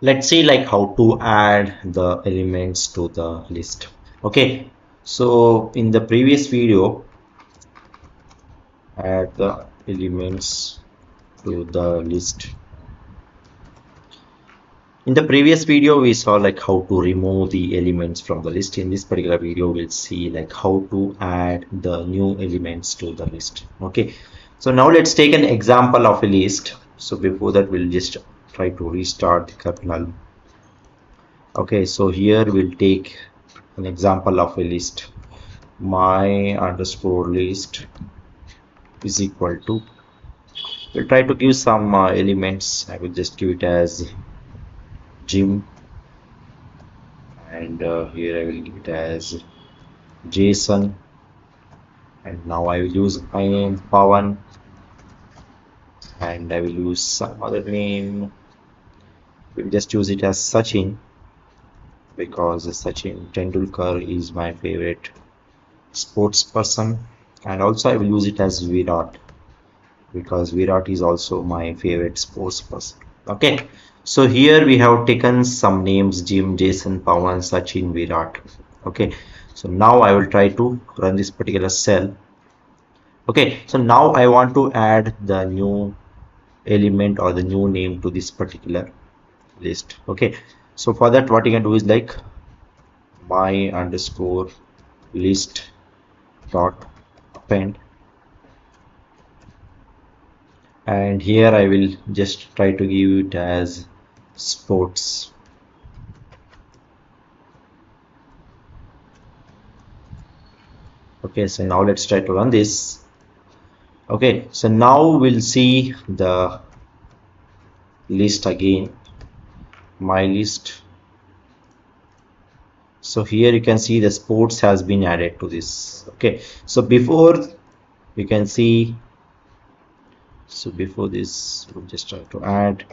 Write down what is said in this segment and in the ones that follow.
Let's see like how to add the elements to the list. Okay, so in the previous video, add the elements to the list. In the previous video we saw like how to remove the elements from the list. In this particular video we'll see like how to add the new elements to the list. Okay, so now let's take an example of a list. So before that we'll just try to restart the kernel. Okay, so here we'll take an example of a list. My underscore list is equal to, we'll try to give some elements. I will just give it as gym, and here I will give it as Jason, and now I will use my name Pawan, and I will use some other name. We'll just use it as Sachin because Sachin Tendulkar is my favorite sports person, and also I will use it as Virat because Virat is also my favorite sports person. Okay, so here we have taken some names: Jim, Jason, Pawan, Sachin, Virat. Okay, so now I will try to run this particular cell. Okay, so now I want to add the new element or the new name to this particular list. Okay, so for that what you can do is like my underscore list dot append, and here I will just try to give it as sports. Okay, so now let's try to run this. Okay, so now we'll see the list again, my list. So here you can see the sports has been added to this. Okay, so before you can see, so before this we'll just try to add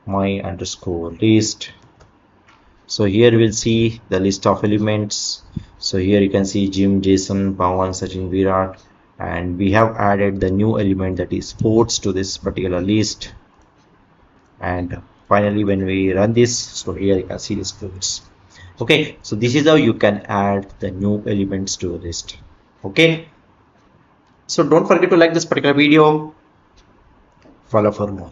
my underscore list. So here we'll see the list of elements. So here you can see Jim, Jason, Pawan, Sachin, Virat, and we have added the new element, that is sports, to this particular list. And finally when we run this, so here you can see the sports. Okay, so this is how you can add the new elements to a list. Okay, so don't forget to like this particular video. Follow for more.